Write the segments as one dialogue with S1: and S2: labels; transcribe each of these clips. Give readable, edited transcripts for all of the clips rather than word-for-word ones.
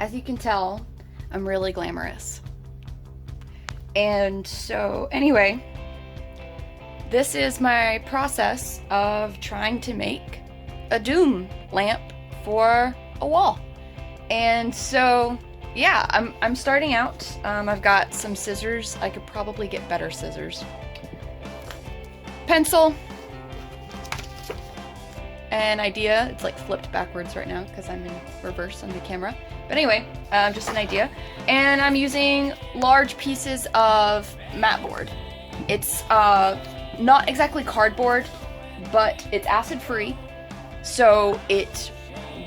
S1: as you can tell, I'm really glamorous. And so anyway, this is my process of trying to make a doom lamp for a wall. And so yeah, I'm starting out. I've got some scissors. I could probably get better scissors. Pencil. An idea. It's like flipped backwards right now because I'm in reverse on the camera. But anyway, just an idea. And I'm using large pieces of mat board. It's not exactly cardboard, but it's acid free, so it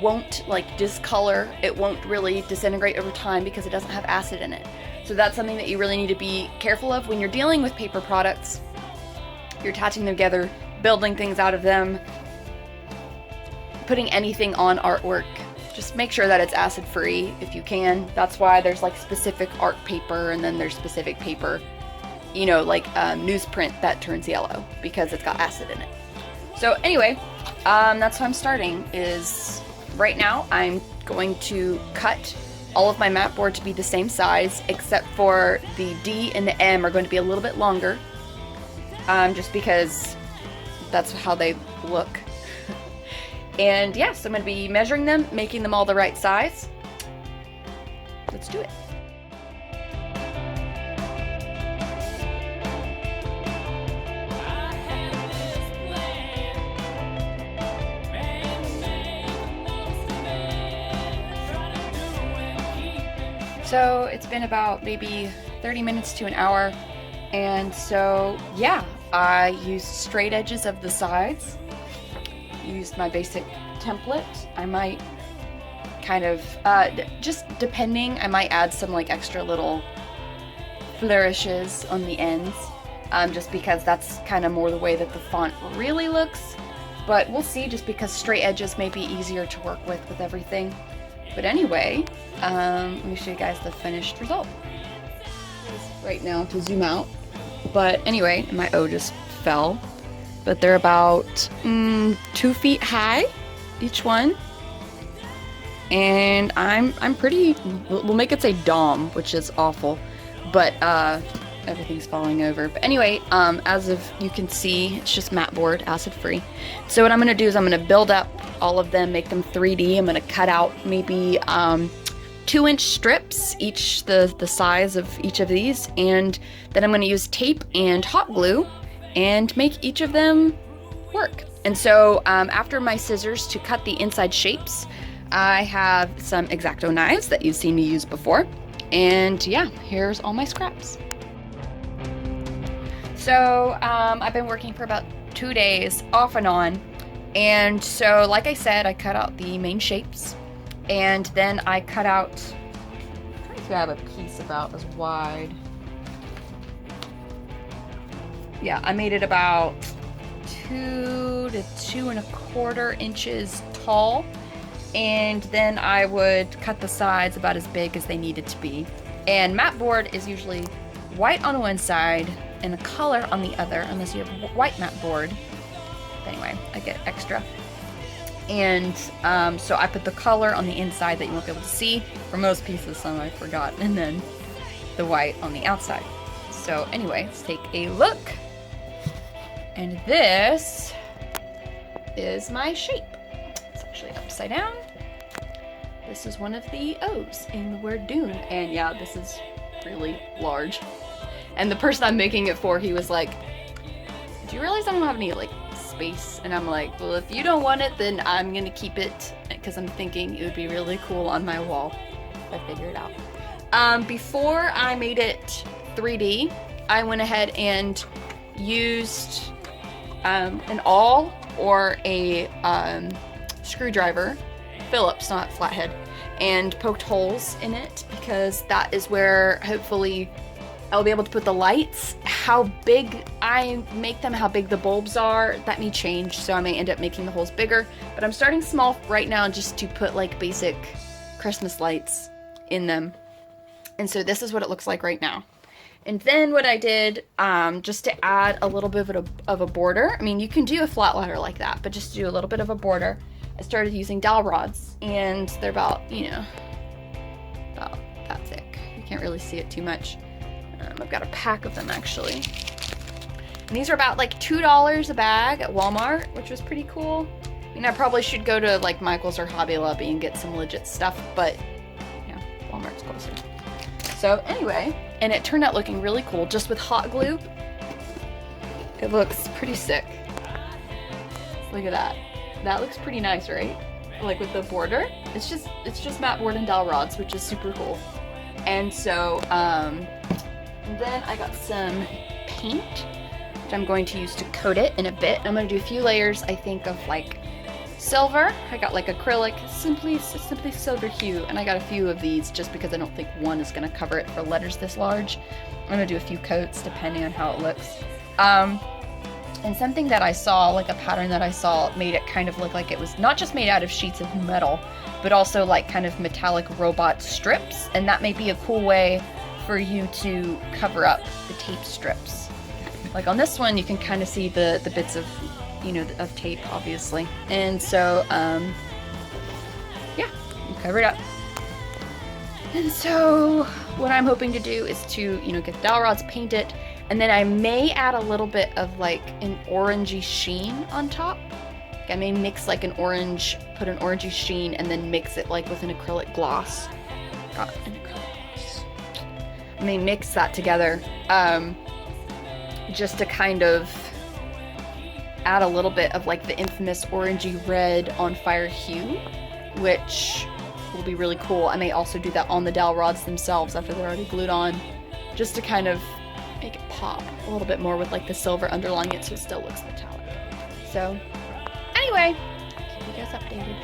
S1: won't like discolor. It won't really disintegrate over time because it doesn't have acid in it. So that's something that you really need to be careful of when you're dealing with paper products. You're attaching them together, building things out of them, putting anything on artwork. Just make sure that it's acid free if you can. That's why there's like specific art paper, and then there's specific paper, you know, like newsprint that turns yellow because it's got acid in it. So anyway, that's how I'm starting. Is right now I'm going to cut all of my mat board to be the same size, except for the D and the M are going to be a little bit longer, just because that's how they look. And yeah, so I'm going to be measuring them, making them all the right size. Let's do it. So it's been about maybe 30 minutes to an hour. And so yeah, I used straight edges of the sides. Used my basic template. I might kind of, just depending, I might add some like extra little flourishes on the ends, just because that's kind of more the way that the font really looks. But we'll see, just because straight edges may be easier to work with everything. But anyway, let me show you guys the finished result. Right now to zoom out. But anyway, my O just fell. But they're about 2 feet high, each one. And I'm pretty, we'll make it say Dom, which is awful. But everything's falling over. But anyway, as of you can see, it's just mat board, acid free. So what I'm gonna do is I'm gonna build up all of them, make them 3D. I'm gonna cut out maybe 2-inch strips, each the size of each of these. And then I'm gonna use tape and hot glue and make each of them work. And so after my scissors to cut the inside shapes, I have some X-Acto knives that you've seen me use before. And yeah, here's all my scraps. So I've been working for about 2 days off and on. And so like I said, I cut out the main shapes, and then I cut out, I'm trying to grab a piece about as wide. Yeah, I made it about 2 to 2¼ inches tall, and then I would cut the sides about as big as they needed to be. And mat board is usually white on one side and a color on the other, unless you have white mat board. But anyway, I get extra. And so I put the color on the inside that you won't be able to see. For most pieces, some I forgot, and then the white on the outside. So anyway, let's take a look. And this is my shape. It's actually upside down. This is one of the O's in the word Dune. And yeah, this is really large. And the person I'm making it for, he was like, do you realize I don't have any like space? And I'm like, well, if you don't want it, then I'm gonna keep it, because I'm thinking it would be really cool on my wall if I figure it out. Before I made it 3D, I went ahead and used an awl or a screwdriver, Phillips, not flathead, and poked holes in it, because that is where hopefully I'll be able to put the lights. How big I make them, how big the bulbs are, that may change, so I may end up making the holes bigger. But I'm starting small right now just to put like basic Christmas lights in them. And so this is what it looks like right now. And then what I did, just to add a little bit of a border, I mean, you can do a flat ladder like that, but just to do a little bit of a border, I started using dowel rods, and they're about, you know, can't really see it too much. I've got a pack of them actually. And these are about like $2 a bag at Walmart, which was pretty cool. I mean, I probably should go to like Michael's or Hobby Lobby and get some legit stuff, but yeah, Walmart's closer. So anyway, and it turned out looking really cool, just with hot glue. It looks pretty sick. Look at that. That looks pretty nice, right? Like with the border. It's just matte board and dowel rods, which is super cool. And so, then I got some paint, which I'm going to use to coat it in a bit. I'm going to do a few layers, I think, of like silver. I got like acrylic, simply silver hue, and I got a few of these just because I don't think one is going to cover it for letters this large. I'm going to do a few coats depending on how it looks. And something that I saw, like a pattern that I saw, made it kind of look like it was not just made out of sheets of metal, but also like kind of metallic robot strips, and that may be a cool way for you to cover up the tape strips. Like on this one, you can kind of see the bits of, you know, of tape, obviously. And so, yeah, you cover it up. And so what I'm hoping to do is to, you know, get the dowel rods, paint it, and then I may add a little bit of like an orangey sheen on top. Like I may mix like an orange, put an orangey sheen, and then mix it like with an acrylic gloss. Got an acrylic gloss. I may mix that together, just to kind of add a little bit of like the infamous orangey red on fire hue, which will be really cool. I may also do that on the dowel rods themselves after they're already glued on, just to kind of make it pop a little bit more with like the silver underlying it so it still looks metallic. So anyway, keep you guys updated.